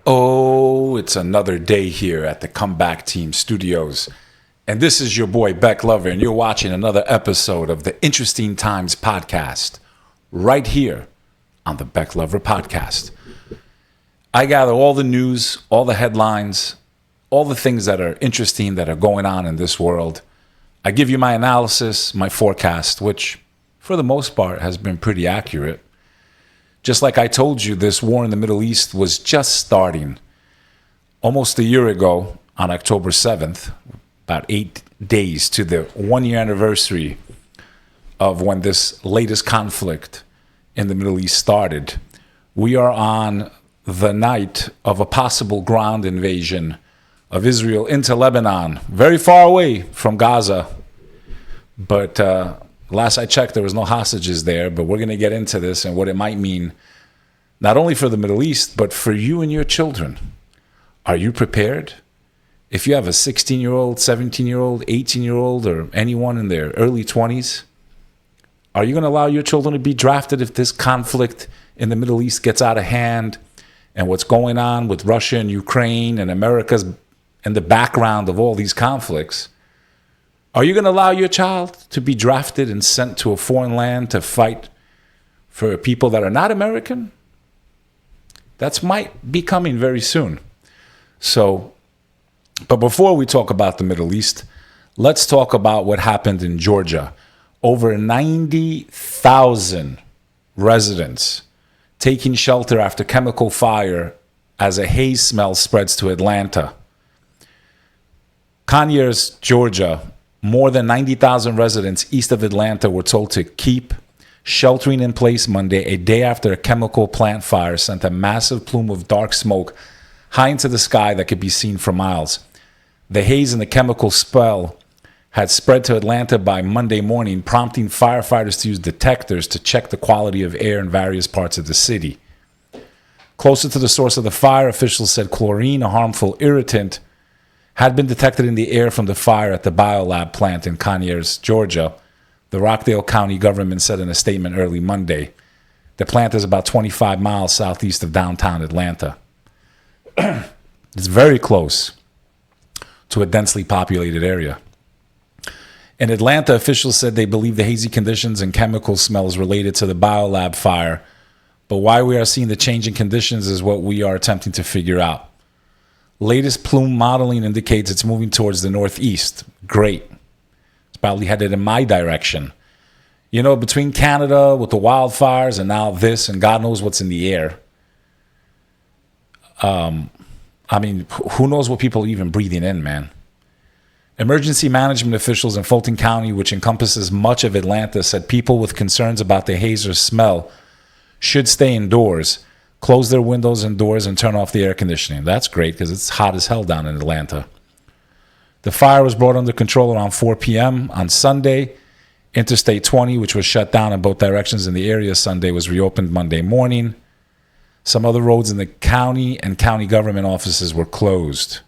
Oh, it's another day here at the Comeback Team Studios. And this is your boy, Bek Lover, and you're watching another episode of the Interesting Times podcast right here on the Bek Lover Podcast. I gather all the news, all the headlines, all the things that are interesting that are going on in this world. I give you my analysis, my forecast, which for the most part has been pretty accurate. Just like I told you, this war in the Middle East was just starting. Almost a year ago, on October 7th, about 8 days to the 1-year anniversary of when this latest conflict in the Middle East started, we are on the night of a possible ground invasion of Israel into Lebanon, very far away from Gaza. But last I checked, there was no hostages there, but we're going to get into this and what it might mean, not only for the Middle East, but for you and your children. Are you prepared? If you have a 16-year-old, 17-year-old, 18-year-old, or anyone in their early 20s, are you going to allow your children to be drafted if this conflict in the Middle East gets out of hand and what's going on with Russia and Ukraine and America's in the background of all these conflicts? Are you going to allow your child to be drafted and sent to a foreign land to fight for people that are not American? That might be coming very soon. But before we talk about the Middle East, let's talk about what happened in Georgia. Over 90,000 residents taking shelter after chemical fire as a haze smell spreads to Atlanta. Conyers, Georgia, more than 90,000 residents east of Atlanta were told to keep sheltering in place Monday, a day after a chemical plant fire sent a massive plume of dark smoke high into the sky that could be seen for miles. The haze and the chemical spell had spread to Atlanta by Monday morning, prompting firefighters to use detectors to check the quality of air in various parts of the city. Closer to the source of the fire, officials said chlorine, a harmful irritant, had been detected in the air from the fire at the biolab plant in Conyers, Georgia. The Rockdale County government said in a statement early Monday. The plant is about 25 miles southeast of downtown Atlanta. It's very close to a densely populated area. In Atlanta, officials said they believe the hazy conditions and chemical smells related to the biolab fire, but why we are seeing the change in conditions is what we are attempting to figure out. Latest plume modeling indicates it's moving towards the northeast. Great. It's probably headed in my direction. You know, between Canada with the wildfires and now this and God knows what's in the air. Who knows what people are even breathing in, man. Emergency management officials in Fulton County, which encompasses much of Atlanta, said people with concerns about the haze or smell should stay indoors, close their windows and doors, and turn off the air conditioning. That's great because it's hot as hell down in Atlanta. The fire was brought under control around 4 p.m. on Sunday. Interstate 20, which was shut down in both directions in the area Sunday, was reopened Monday morning. Some other roads in the county and county government offices were closed.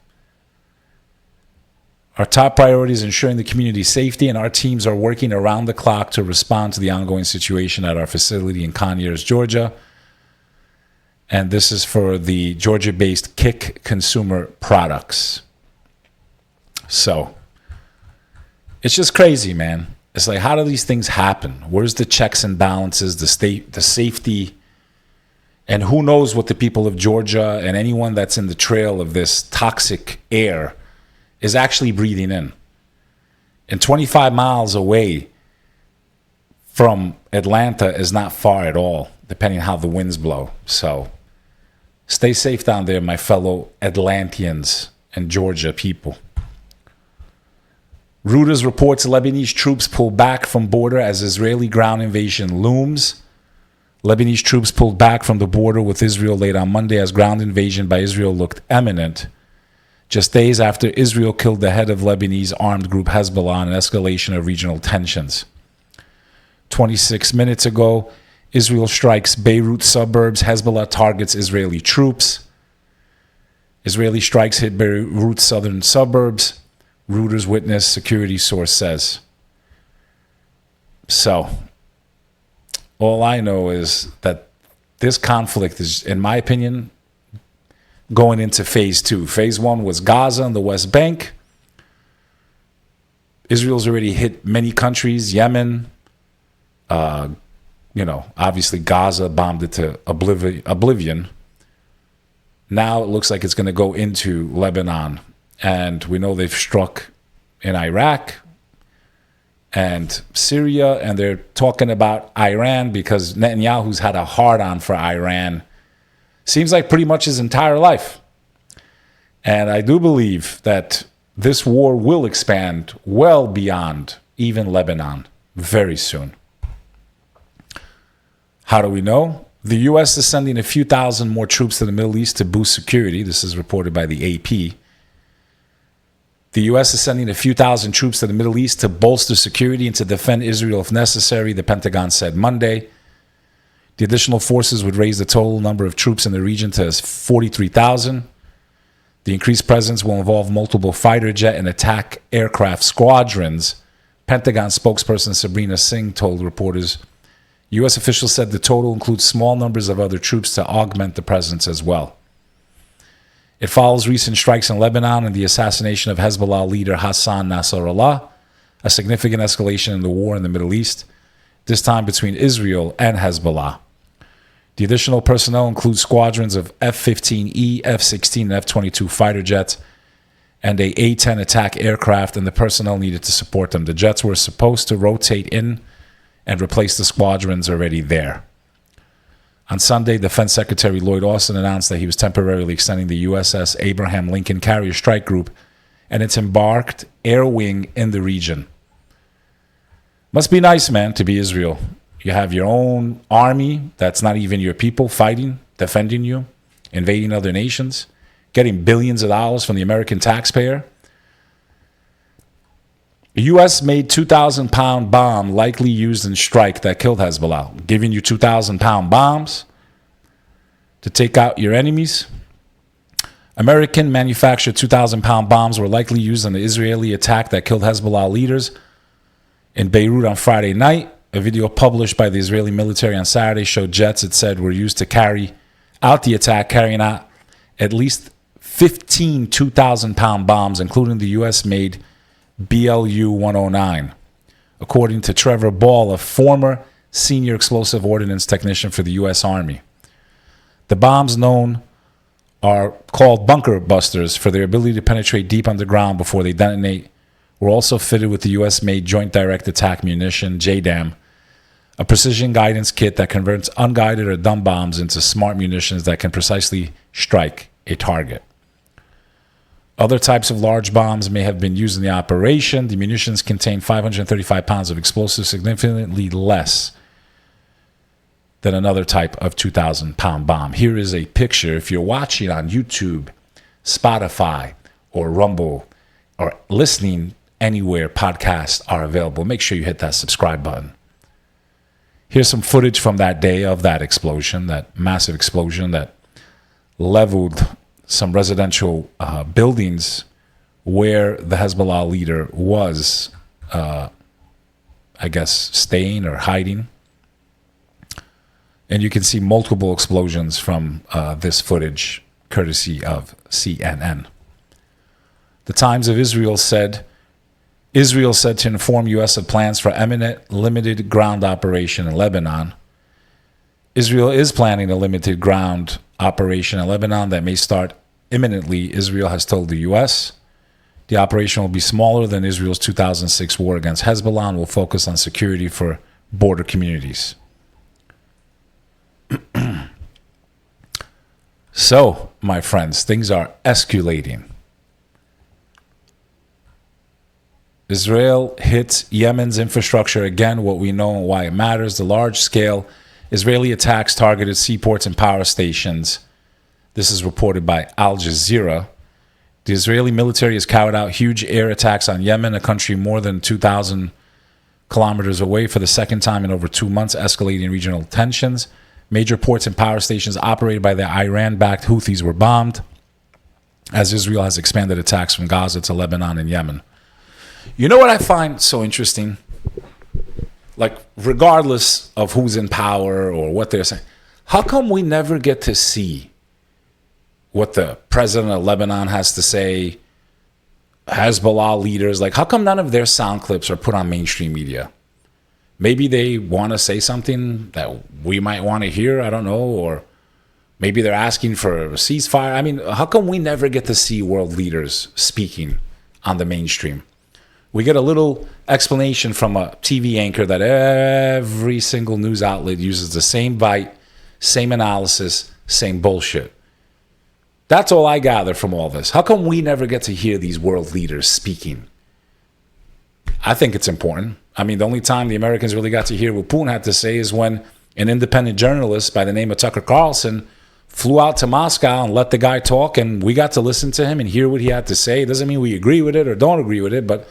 Our top priority is ensuring the community's safety, and our teams are working around the clock to respond to the ongoing situation at our facility in Conyers, Georgia. And this is for the Georgia-based Kick Consumer Products. So, it's just crazy, man. It's like, how do these things happen? Where's the checks and balances, the safety? And who knows what the people of Georgia and anyone that's in the trail of this toxic air is actually breathing in. And 25 miles away from Atlanta is not far at all, depending how the winds blow. So, stay safe down there, my fellow Atlanteans and Georgia people. Reuters reports Lebanese troops pull back from border as Israeli ground invasion looms. Lebanese troops pulled back from the border with Israel late on Monday as ground invasion by Israel looked imminent, just days after Israel killed the head of Lebanese armed group Hezbollah in an escalation of regional tensions. 26 minutes ago, Israel strikes Beirut suburbs. Hezbollah targets Israeli troops. Israeli strikes hit Beirut southern suburbs. Reuters witness, security source says. So, all I know is that this conflict is, in my opinion, going into phase 2. Phase 1 was Gaza and the West Bank. Israel's already hit many countries, Yemen, obviously Gaza bombed it to oblivion. Now it looks like it's going to go into Lebanon. And we know they've struck in Iraq and Syria, and they're talking about Iran because Netanyahu's had a hard-on for Iran. Seems like pretty much his entire life. And I do believe that this war will expand well beyond even Lebanon very soon. How do we know? The U.S. is sending a few thousand more troops to the Middle East to boost security. This is reported by the AP. The U.S. is sending a few thousand troops to the Middle East to bolster security and to defend Israel if necessary, the Pentagon said Monday. The additional forces would raise the total number of troops in the region to 43,000. The increased presence will involve multiple fighter jet and attack aircraft squadrons. Pentagon spokesperson Sabrina Singh told reporters. U.S. officials said the total includes small numbers of other troops to augment the presence as well. It follows recent strikes in Lebanon and the assassination of Hezbollah leader Hassan Nasrallah, a significant escalation in the war in the Middle East, this time between Israel and Hezbollah. The additional personnel includes squadrons of F-15E, F-16, and F-22 fighter jets, and a A-10 attack aircraft, and the personnel needed to support them. The jets were supposed to rotate in and replace the squadrons already there. On Sunday, Defense Secretary Lloyd Austin announced that he was temporarily extending the USS Abraham Lincoln Carrier Strike Group and its embarked air wing in the region. Must be nice, man, to be Israel. You have your own army that's not even your people fighting, defending you, invading other nations, getting billions of dollars from the American taxpayer. A U.S.-made 2,000-pound bomb likely used in strike that killed Hezbollah, giving you 2,000-pound bombs to take out your enemies. American-manufactured 2,000-pound bombs were likely used in the Israeli attack that killed Hezbollah leaders in Beirut on Friday night. A video published by the Israeli military on Saturday showed jets, it said, were used to carry out the attack, carrying out at least 15 2,000-pound bombs, including the U.S.-made BLU-109, according to Trevor Ball, a former senior explosive ordnance technician for the U.S. Army. The bombs known are called bunker busters for their ability to penetrate deep underground before they detonate, were also fitted with the U.S.-made Joint Direct Attack Munition, JDAM, a precision guidance kit that converts unguided or dumb bombs into smart munitions that can precisely strike a target. Other types of large bombs may have been used in the operation. The munitions contain 535 pounds of explosives, significantly less than another type of 2,000-pound bomb. Here is a picture. If you're watching on YouTube, Spotify, or Rumble, or listening anywhere podcasts are available, make sure you hit that subscribe button. Here's some footage from that day of that explosion, that massive explosion that leveled some residential buildings where the Hezbollah leader was, staying or hiding. And you can see multiple explosions from this footage, courtesy of CNN. The Times of Israel said to inform U.S. of plans for imminent limited ground operation in Lebanon. Israel is planning a limited ground operation in Lebanon that may start imminently, Israel has told the U.S. The operation will be smaller than Israel's 2006 war against Hezbollah and will focus on security for border communities. So, my friends, things are escalating. Israel hits Yemen's infrastructure again, what we know and why it matters. The large-scale Israeli attacks targeted seaports and power stations. This is reported by Al Jazeera. The Israeli military has carried out huge air attacks on Yemen, a country more than 2,000 kilometers away, for the second time in over 2 months, escalating regional tensions. Major ports and power stations operated by the Iran-backed Houthis were bombed, as Israel has expanded attacks from Gaza to Lebanon and Yemen. You know what I find so interesting? Like, regardless of who's in power or what they're saying, how come we never get to see what the president of Lebanon has to say, Hezbollah leaders. Like, how come none of their sound clips are put on mainstream media? Maybe they want to say something that we might want to hear. I don't know. Or maybe they're asking for a ceasefire. I mean, how come we never get to see world leaders speaking on the mainstream? We get a little explanation from a TV anchor that every single news outlet uses the same bite, same analysis, same bullshit. That's all I gather from all this. How come we never get to hear these world leaders speaking? I think it's important. I mean, the only time the Americans really got to hear what Putin had to say is when an independent journalist by the name of Tucker Carlson flew out to Moscow and let the guy talk, and we got to listen to him and hear what he had to say. It doesn't mean we agree with it or don't agree with it, but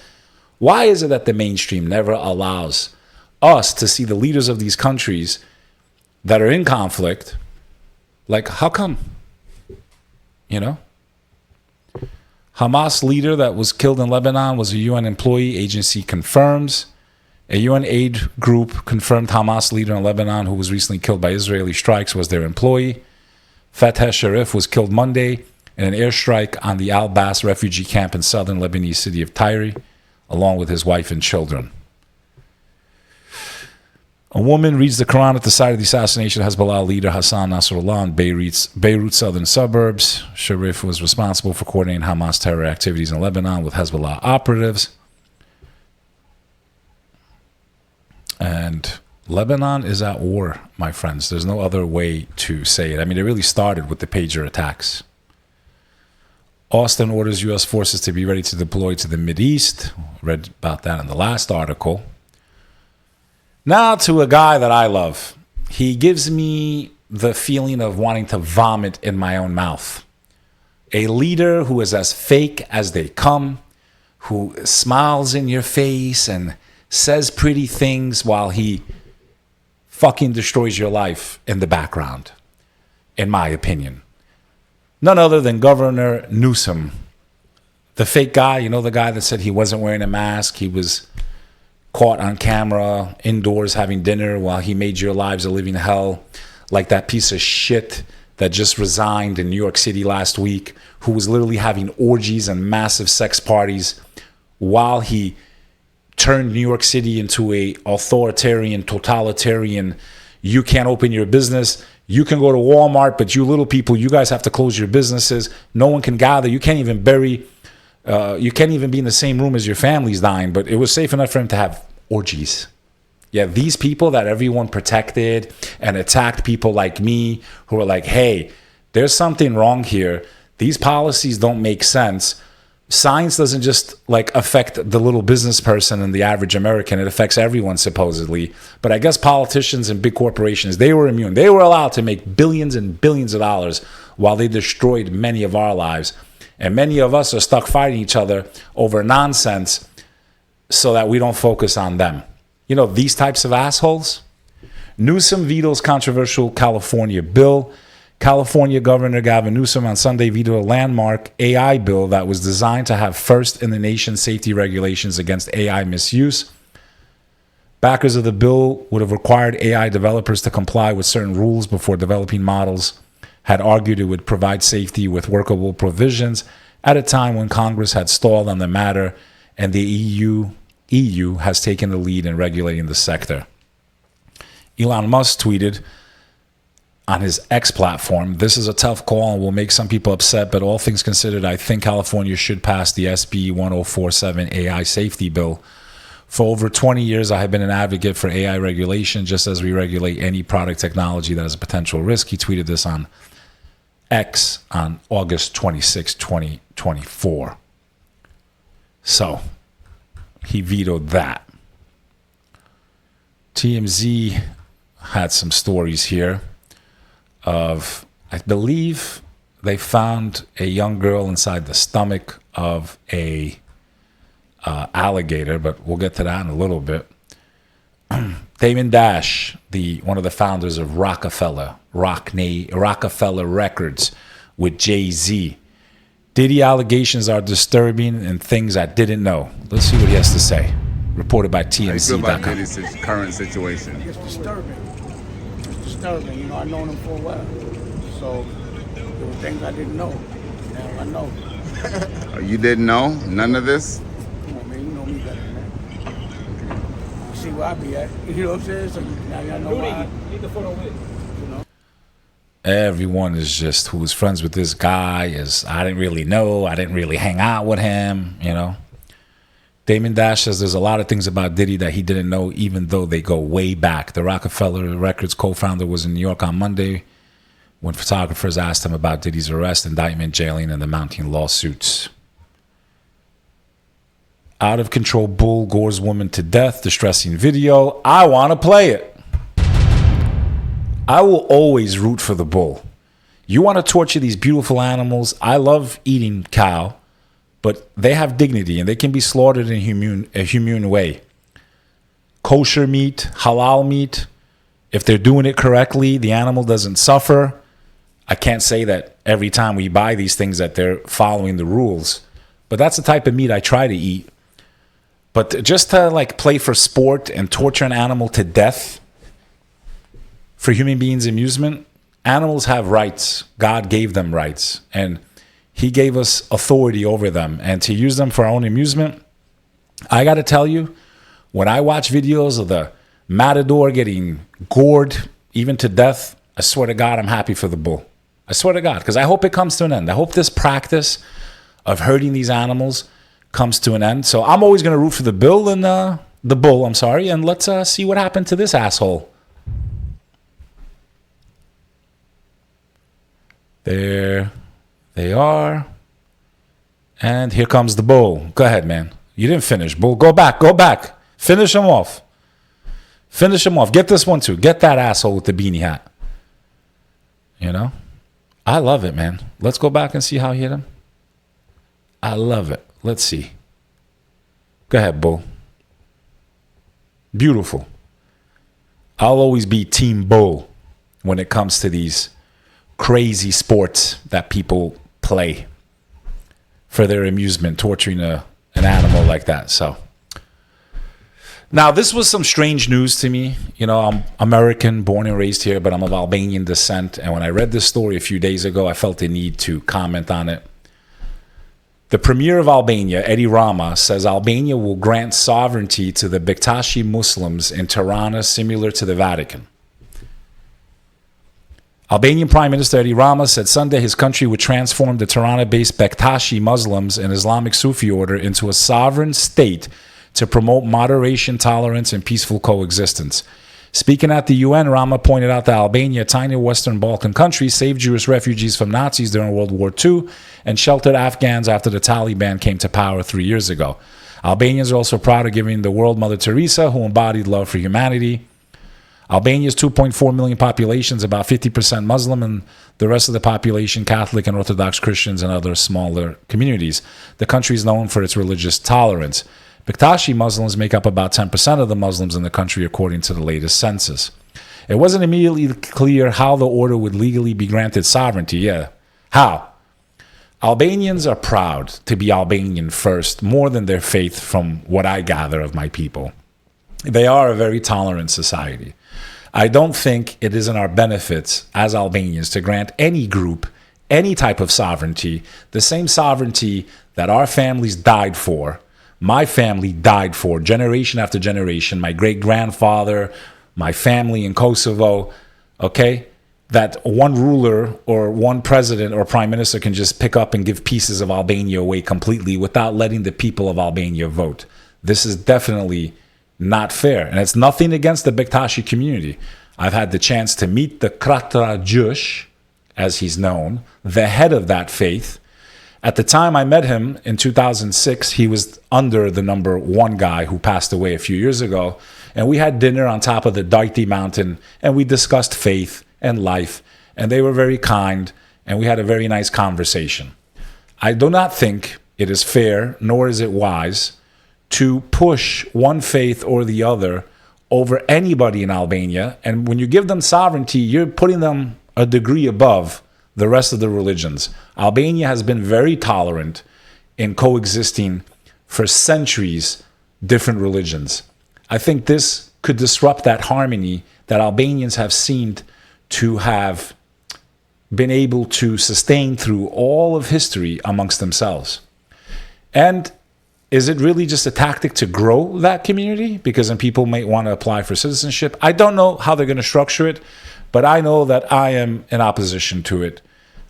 why is it that the mainstream never allows us to see the leaders of these countries that are in conflict? Like, how come? You know? Hamas leader that was killed in Lebanon was a UN employee, agency confirms. A UN aid group confirmed Hamas leader in Lebanon who was recently killed by Israeli strikes was their employee. Fateh Sharif was killed Monday in an airstrike on the Al-Bas refugee camp in southern Lebanese city of Tyre, along with his wife and children. A woman reads the Quran at the site of the assassination of Hezbollah leader Hassan Nasrallah in Beirut's southern suburbs. Sharif was responsible for coordinating Hamas terror activities in Lebanon with Hezbollah operatives. And Lebanon is at war, my friends. There's no other way to say it. I mean, it really started with the pager attacks. Austin orders U.S. forces to be ready to deploy to the Mideast. Read about that in the last article. Now to a guy that I love. He gives me the feeling of wanting to vomit in my own mouth. A leader who is as fake as they come, who smiles in your face and says pretty things while he fucking destroys your life in the background, in my opinion. None other than Governor Newsom. The fake guy, you know, the guy that said he wasn't wearing a mask. He was caught on camera indoors having dinner while he made your lives a living hell, like that piece of shit that just resigned in New York City last week, who was literally having orgies and massive sex parties while he turned New York City into a authoritarian, totalitarian, you can't open your business, you can go to Walmart, but you little people, you guys have to close your businesses, no one can gather, you can't even you can't even be in the same room as your family's dying, but it was safe enough for him to have orgies. Yeah, these people that everyone protected and attacked people like me who are like, hey, there's something wrong here. These policies don't make sense. Science doesn't just like affect the little business person and the average American. It affects everyone supposedly. But I guess politicians and big corporations, they were immune. They were allowed to make billions and billions of dollars while they destroyed many of our lives. And many of us are stuck fighting each other over nonsense so that we don't focus on them. You know, these types of assholes. Newsom vetoes controversial California bill. California Governor Gavin Newsom on Sunday vetoed a landmark AI bill that was designed to have first-in-the-nation safety regulations against AI misuse. Backers of the bill would have required AI developers to comply with certain rules before developing models, had argued it would provide safety with workable provisions at a time when Congress had stalled on the matter and the EU has taken the lead in regulating the sector. Elon Musk tweeted on his X platform, "This is a tough call and will make some people upset, but all things considered, I think California should pass the SB 1047 AI safety bill. For over 20 years, I have been an advocate for AI regulation, just as we regulate any product technology that has a potential risk." He tweeted this on X on August 26, 2024. So, he vetoed that. TMZ had some stories here of, I believe they found a young girl inside the stomach of a alligator, but we'll get to that in a little bit. Damon Dash, one of the founders of Rockefeller Records with Jay-Z. Diddy allegations are disturbing and things I didn't know. Let's see what he has to say. Reported by TMZ.com. How you feel about Diddy's current situation? It's disturbing. It's disturbing. You know, I've known him for a while. So There were things I didn't know. Now I know. You didn't know none of this? Come on, man. You know me better than that. You see where I be at. You know what I'm saying? So now y'all know why. Need the photo with. You know. Everyone is just who was friends with this guy is I didn't really know. I didn't really hang out with him, you know. Damon Dash says there's a lot of things about Diddy that he didn't know, even though they go way back. The Rockefeller Records co-founder was in New York on Monday when photographers asked him about Diddy's arrest, indictment, jailing, and the mounting lawsuits. Out of control bull gores woman to death, distressing video. I want to play it. I will always root for the bull. You want to torture these beautiful animals. I love eating cow, but they have dignity and they can be slaughtered in a humane way. Kosher meat, halal meat, if they're doing it correctly, the animal doesn't suffer. I can't say that every time we buy these things that they're following the rules, but that's the type of meat I try to eat. But just to like play for sport and torture an animal to death for human beings' amusement, animals have rights. God gave them rights, and he gave us authority over them. And to use them for our own amusement, I got to tell you, when I watch videos of the matador getting gored, even to death, I swear to God, I'm happy for the bull. I swear to God, because I hope it comes to an end. I hope this practice of hurting these animals comes to an end. So I'm always going to root for the bull and the bull. I'm sorry, and let's see what happened to this asshole. There they are. And here comes the bull. Go ahead, man. You didn't finish, bull. Go back. Go back. Finish him off. Finish him off. Get this one, too. Get that asshole with the beanie hat. You know? I love it, man. Let's go back and see how he hit him. I love it. Let's see. Go ahead, bull. Beautiful. I'll always be team bull when it comes to these crazy sports that people play for their amusement, torturing an animal like that. So now this was some strange news to me. You know, I'm American, born and raised here, but I'm of Albanian descent. And when I read this story a few days ago, I felt the need to comment on it. The premier of Albania, Edi Rama, says Albania will grant sovereignty to the Bektashi Muslims in Tirana, similar to the Vatican. Albanian Prime Minister Edi Rama said Sunday his country would transform the Tirana-based Bektashi Muslims and Islamic Sufi order into a sovereign state to promote moderation, tolerance, and peaceful coexistence. Speaking at the UN, Rama pointed out that Albania, a tiny Western Balkan country, saved Jewish refugees from Nazis during World War II and sheltered Afghans after the Taliban came to power 3 years ago. Albanians are also proud of giving the world Mother Teresa, who embodied love for humanity. Albania's 2.4 million population is about 50% Muslim, and the rest of the population Catholic and Orthodox Christians and other smaller communities. The country is known for its religious tolerance. Bektashi Muslims make up about 10% of the Muslims in the country, according to the latest census. It wasn't immediately clear how the order would legally be granted sovereignty. Yeah. How? Albanians are proud to be Albanian first, more than their faith, from what I gather of my people. They are a very tolerant society. I don't think it is in our benefits as Albanians to grant any group any type of sovereignty, the same sovereignty that our families died for, my family died for, generation after generation, my great-grandfather, my family in Kosovo, okay? That one ruler or one president or prime minister can just pick up and give pieces of Albania away completely without letting the people of Albania vote. This is definitely not fair. And it's nothing against the Bektashi community. I've had the chance to meet the Kratra Jush, as he's known, the head of that faith. At the time I met him in 2006, he was under the number one guy who passed away a few years ago. And we had dinner on top of the Daiti mountain, and we discussed faith and life. And they were very kind, and we had a very nice conversation. I do not think it is fair, nor is it wise, to push one faith or the other over anybody in Albania. And when you give them sovereignty, you're putting them a degree above the rest of the religions. Albania has been very tolerant in coexisting for centuries, different religions. I think this could disrupt that harmony that Albanians have seemed to have been able to sustain through all of history amongst themselves. And is it really just a tactic to grow that community? Because then people might want to apply for citizenship. I don't know how they're going to structure it, but I know that I am in opposition to it.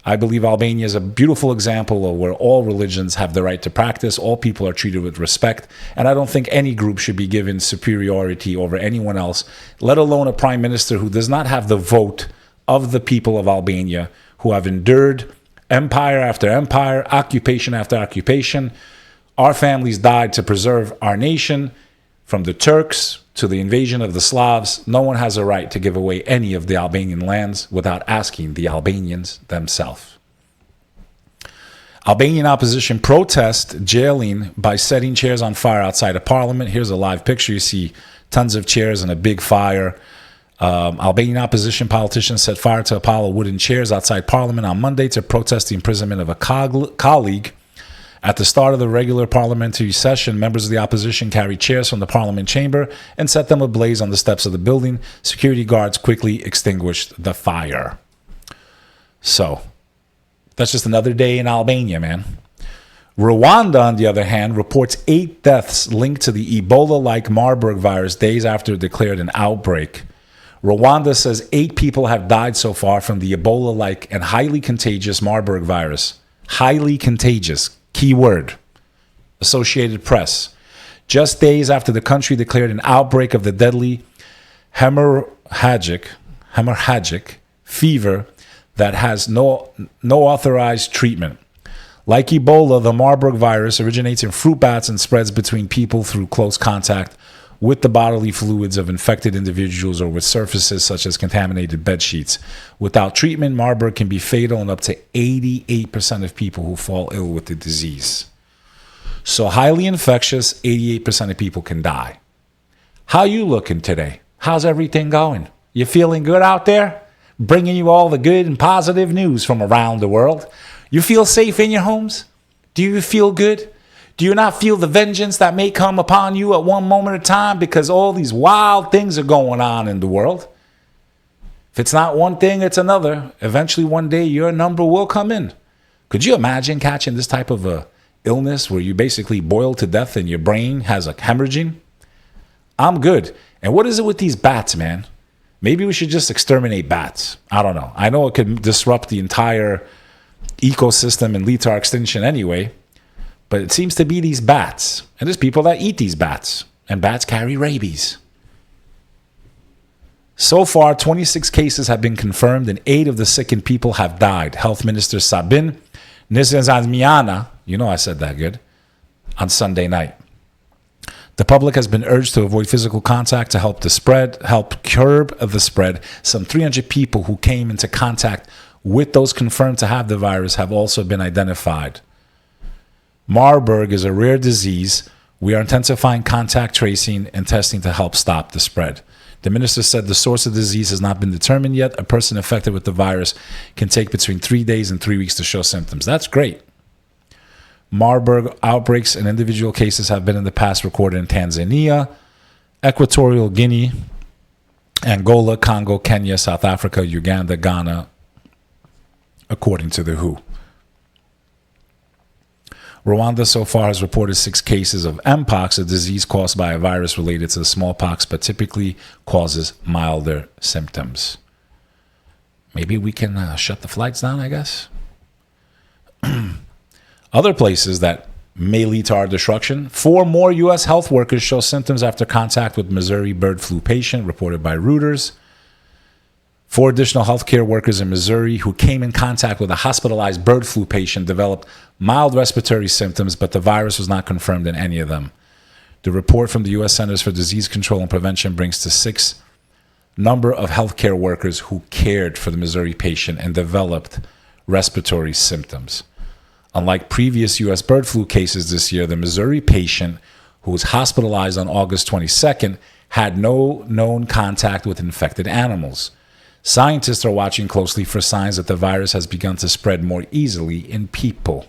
I believe Albania is a beautiful example of where all religions have the right to practice, all people are treated with respect, and I don't think any group should be given superiority over anyone else, let alone a prime minister who does not have the vote of the people of Albania, who have endured empire after empire, occupation after occupation. Our families died to preserve our nation, from the Turks to the invasion of the Slavs. No one has a right to give away any of the Albanian lands without asking the Albanians themselves. Albanian opposition protest jailing by setting chairs on fire outside of parliament. Here's a live picture. You see tons of chairs and a big fire. Albanian opposition politicians set fire to a pile of wooden chairs outside parliament on Monday to protest the imprisonment of a colleague. At the start of the regular parliamentary session, members of the opposition carried chairs from the parliament chamber and set them ablaze on the steps of the building. Security guards quickly extinguished the fire. So, that's just another day in Albania, man. Rwanda, on the other hand, reports 8 deaths linked to the Ebola-like Marburg virus days after it declared an outbreak. Rwanda says 8 people have died so far from the Ebola-like and highly contagious Marburg virus. Highly contagious. Key word. Associated Press. Just days after the country declared an outbreak of the deadly hemorrhagic fever that has no authorized treatment. Like Ebola, the Marburg virus originates in fruit bats and spreads between people through close contact with the bodily fluids of infected individuals or with surfaces such as contaminated bed sheets. Without treatment, Marburg can be fatal in up to 88% of people who fall ill with the disease. So highly infectious, 88% of people can die. How you looking today? How's everything going? You feeling good out there? Bringing you all the good and positive news from around the world. You feel safe in your homes? Do you feel good? Do you not feel the vengeance that may come upon you at one moment of time because all these wild things are going on in the world? If it's not one thing, it's another. Eventually, one day, your number will come in. Could you imagine catching this type of a illness where you basically boil to death and your brain has a hemorrhaging? I'm good. And what is it with these bats, man? Maybe we should just exterminate bats. I don't know. I know it could disrupt the entire ecosystem and lead to our extinction anyway. But it seems to be these bats. And there's people that eat these bats. And bats carry rabies. So far, 26 cases have been confirmed and 8 of the sickened people have died. Health Minister Sabin Nizamiana, you know I said that good, on Sunday night. The public has been urged to avoid physical contact to help curb the spread. Some 300 people who came into contact with those confirmed to have the virus have also been identified. Marburg is a rare disease. We are intensifying contact tracing and testing to help stop the spread. The minister said the source of the disease has not been determined yet. A person infected with the virus can take between 3 days and 3 weeks to show symptoms. That's great. Marburg outbreaks and individual cases have been in the past recorded in Tanzania, Equatorial Guinea, Angola, Congo, Kenya, South Africa, Uganda, Ghana, according to the WHO. Rwanda so far has reported 6 cases of Mpox, a disease caused by a virus related to the smallpox, but typically causes milder symptoms. Maybe we can shut the flights down, I guess. Other places that may lead to our destruction. 4 more U.S. health workers show symptoms after contact with Missouri bird flu patient, reported by Reuters. 4 additional healthcare workers in Missouri who came in contact with a hospitalized bird flu patient developed mild respiratory symptoms, but the virus was not confirmed in any of them. The report from the U.S. Centers for Disease Control and Prevention brings to 6 number of healthcare workers who cared for the Missouri patient and developed respiratory symptoms. Unlike previous U.S. bird flu cases this year, the Missouri patient who was hospitalized on August 22nd had no known contact with infected animals. Scientists are watching closely for signs that the virus has begun to spread more easily in people.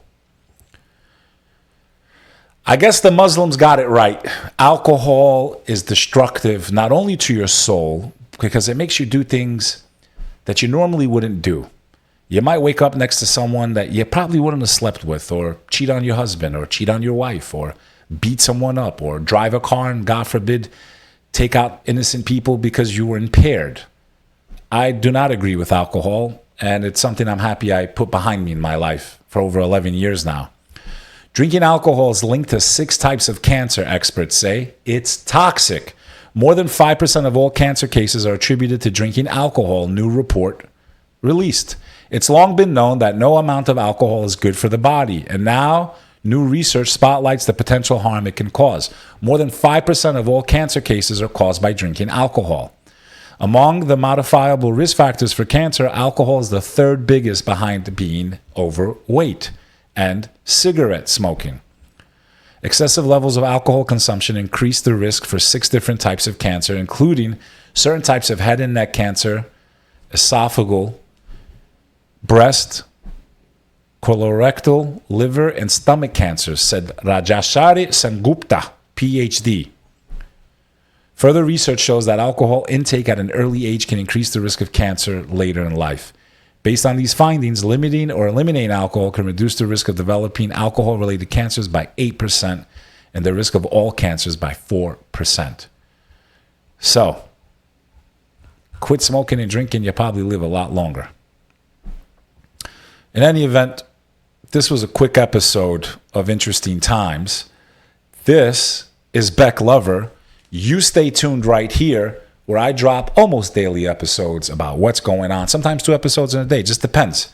I guess the Muslims got it right. Alcohol is destructive not only to your soul, because it makes you do things that you normally wouldn't do. You might wake up next to someone that you probably wouldn't have slept with, or cheat on your husband, or cheat on your wife, or beat someone up, or drive a car and, God forbid, take out innocent people because you were impaired. I do not agree with alcohol, and it's something I'm happy I put behind me in my life for over 11 years now. Drinking alcohol is linked to 6 types of cancer, experts say. It's toxic. More than 5% of all cancer cases are attributed to drinking alcohol, new report released. It's long been known that no amount of alcohol is good for the body, and now new research spotlights the potential harm it can cause. More than 5% of all cancer cases are caused by drinking alcohol. Among the modifiable risk factors for cancer, alcohol is the 3rd biggest behind being overweight and cigarette smoking. Excessive levels of alcohol consumption increase the risk for 6 different types of cancer, including certain types of head and neck cancer, esophageal, breast, colorectal, liver, and stomach cancers, said Rajashari Sengupta, PhD. Further research shows that alcohol intake at an early age can increase the risk of cancer later in life. Based on these findings, limiting or eliminating alcohol can reduce the risk of developing alcohol-related cancers by 8% and the risk of all cancers by 4%. So, quit smoking and drinking, you'll probably live a lot longer. In any event, this was a quick episode of Interesting Times. This is Bek Lover. You stay tuned right here, where I drop almost daily episodes about what's going on. Sometimes 2 episodes in a day, just depends.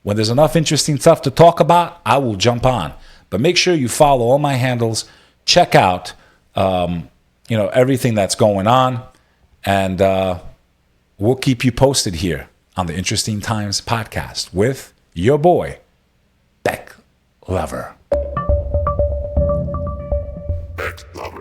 When there's enough interesting stuff to talk about, I will jump on. But make sure you follow all my handles. Check out, everything that's going on, and we'll keep you posted here on the Interesting Times podcast with your boy, Bek Lover. Bek Lover.